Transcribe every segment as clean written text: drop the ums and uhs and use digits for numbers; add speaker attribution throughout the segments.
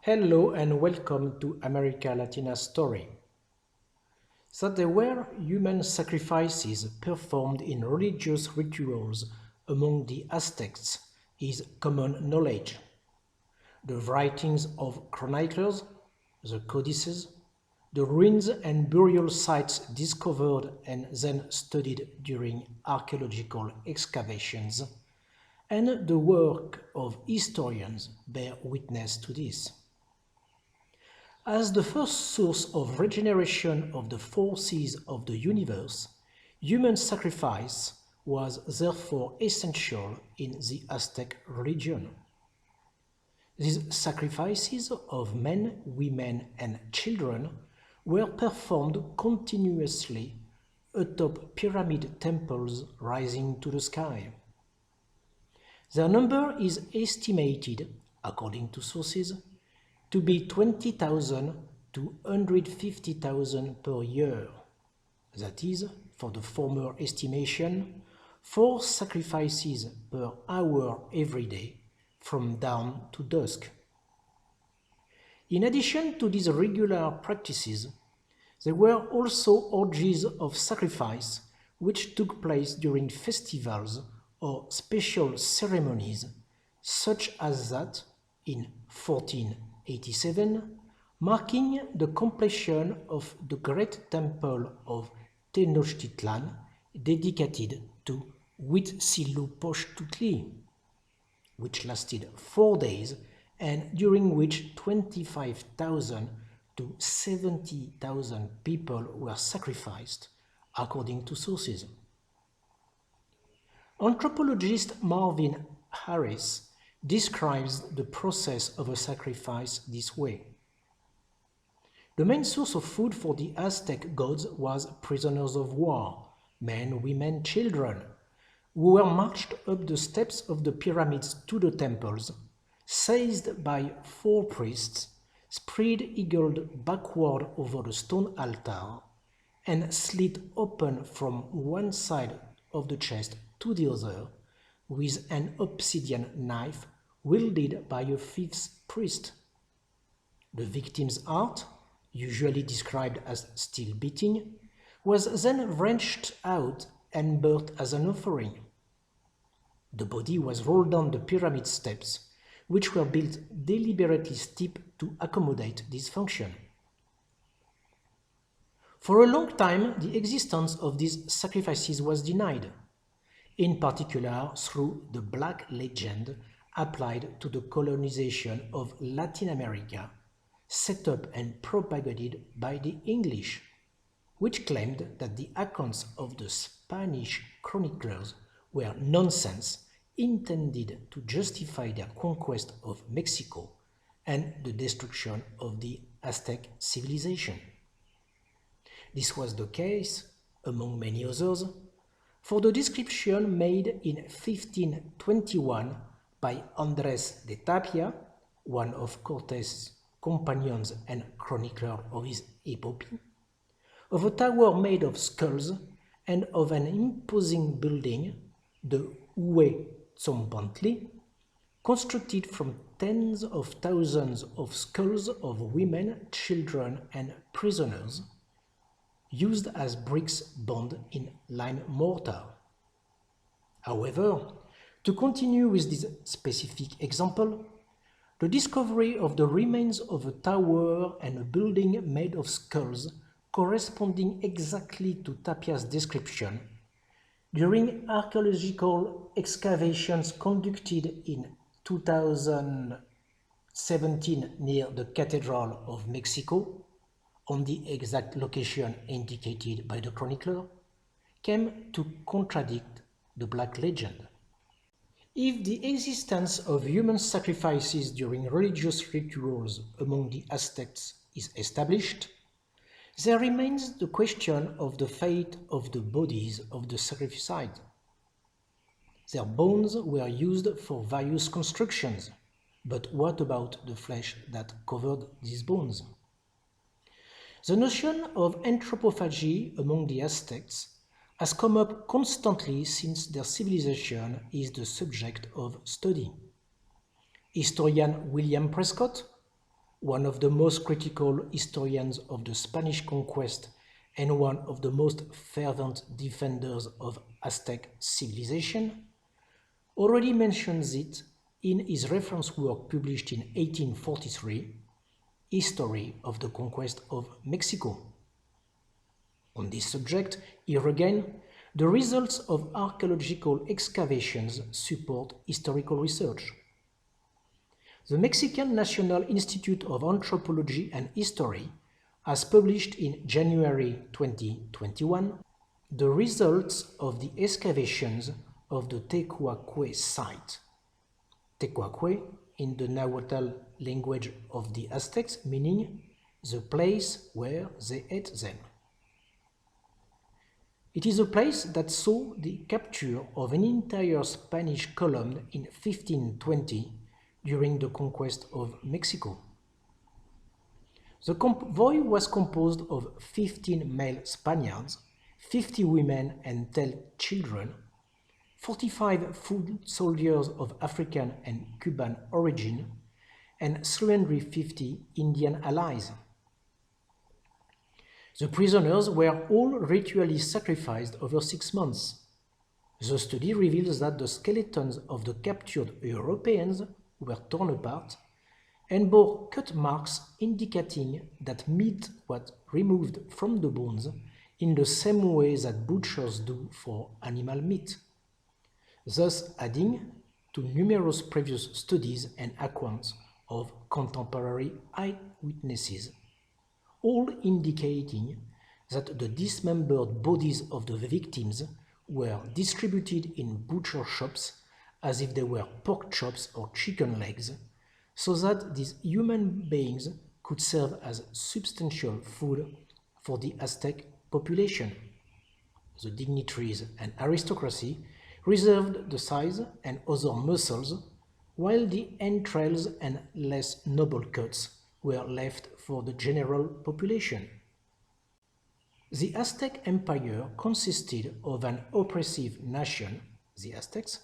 Speaker 1: Hello and welcome to America Latina Story. That there were human sacrifices performed in religious rituals among the Aztecs is common knowledge. The writings of chroniclers, the codices, the ruins and burial sites discovered and then studied during archaeological excavations, and the work of historians bear witness to this. As the first source of regeneration of the forces of the universe, human sacrifice was therefore essential in the Aztec religion. These sacrifices of men, women, and children were performed continuously atop pyramid temples rising to the sky. Their number is estimated, according to sources, to be 20,000 to 150,000 per year. That is, for the former estimation, 4 sacrifices per hour every day, from dawn to dusk. In addition to these regular practices, there were also orgies of sacrifice which took place during festivals or special ceremonies, such as that in 1487, marking the completion of the great temple of Tenochtitlan dedicated to Huitzilopochtli, which lasted 4 days and during which 25,000 to 70,000 people were sacrificed, according to sources. Anthropologist Marvin Harris describes the process of a sacrifice this way. The main source of food for the Aztec gods was prisoners of war, men, women, children, who were marched up the steps of the pyramids to the temples, seized by 4 priests, spread-eagled backward over the stone altar, and slit open from one side of the chest to the other with an obsidian knife wielded by a 5th priest. The victim's heart, usually described as still beating, was then wrenched out and burnt as an offering. The body was rolled down the pyramid steps, which were built deliberately steep to accommodate this function. For a long time, the existence of these sacrifices was denied, in particular through the Black Legend applied to the colonization of Latin America, set up and propagated by the English, which claimed that the accounts of the Spanish chroniclers were nonsense intended to justify their conquest of Mexico and the destruction of the Aztec civilization. This was the case, among many others, for the description made in 1521 by Andrés de Tapia, one of Cortés' companions and chronicler of his epopee, of a tower made of skulls and of an imposing building, the Huitzilopochtli, constructed from tens of thousands of skulls of women, children, and prisoners, used as bricks bound in lime mortar. However, to continue with this specific example, the discovery of the remains of a tower and a building made of skulls corresponding exactly to Tapia's description during archaeological excavations conducted in 2017 near the Cathedral of Mexico, on the exact location indicated by the chronicler, came to contradict the Black Legend. If the existence of human sacrifices during religious rituals among the Aztecs is established, there remains the question of the fate of the bodies of the sacrificed. Their bones were used for various constructions, but what about the flesh that covered these bones? The notion of anthropophagy among the Aztecs has come up constantly since their civilization is the subject of study. Historian William Prescott, one of the most critical historians of the Spanish conquest and one of the most fervent defenders of Aztec civilization, already mentions it in his reference work published in 1843, History of the Conquest of Mexico. On this subject, here again, the results of archaeological excavations support historical research. The Mexican National Institute of Anthropology and History has published in January 2021 the results of the excavations of the Tecuaque site. Tecuaque, in the Nahuatl language of the Aztecs, meaning the place where they ate them. It is a place that saw the capture of an entire Spanish column in 1520 during the conquest of Mexico. The convoy was composed of 15 male Spaniards, 50 women and 10 children, 45 foot soldiers of African and Cuban origin, and 350 Indian allies. The prisoners were all ritually sacrificed over 6 months. The study reveals that the skeletons of the captured Europeans were torn apart and bore cut marks indicating that meat was removed from the bones in the same way that butchers do for animal meat, thus adding to numerous previous studies and accounts of contemporary eyewitnesses, all indicating that the dismembered bodies of the victims were distributed in butcher shops as if they were pork chops or chicken legs, so that these human beings could serve as substantial food for the Aztec population. The dignitaries and aristocracy reserved the thighs and other muscles, while the entrails and less noble cuts were left for the general population. The Aztec Empire consisted of an oppressive nation, the Aztecs,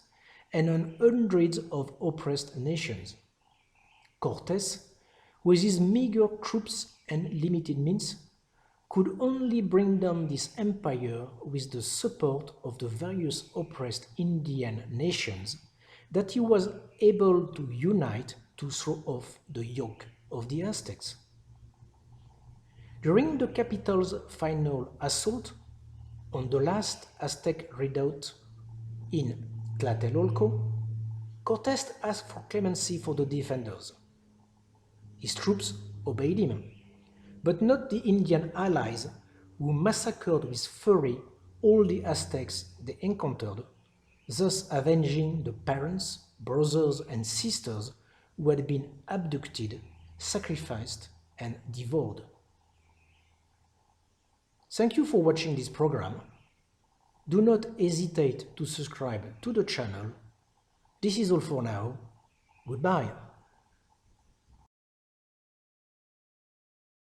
Speaker 1: and hundreds of oppressed nations. Cortés, with his meager troops and limited means, could only bring down this empire with the support of the various oppressed Indian nations that he was able to unite to throw off the yoke of the Aztecs. During the capital's final assault on the last Aztec redoubt in Tlatelolco, Cortés asked for clemency for the defenders. His troops obeyed him, but not the Indian allies who massacred with fury all the Aztecs they encountered, thus avenging the parents, brothers and sisters who had been abducted, sacrificed and devoured. Thank you for watching this program. Do not hesitate to subscribe to the channel. This is all for now. Goodbye.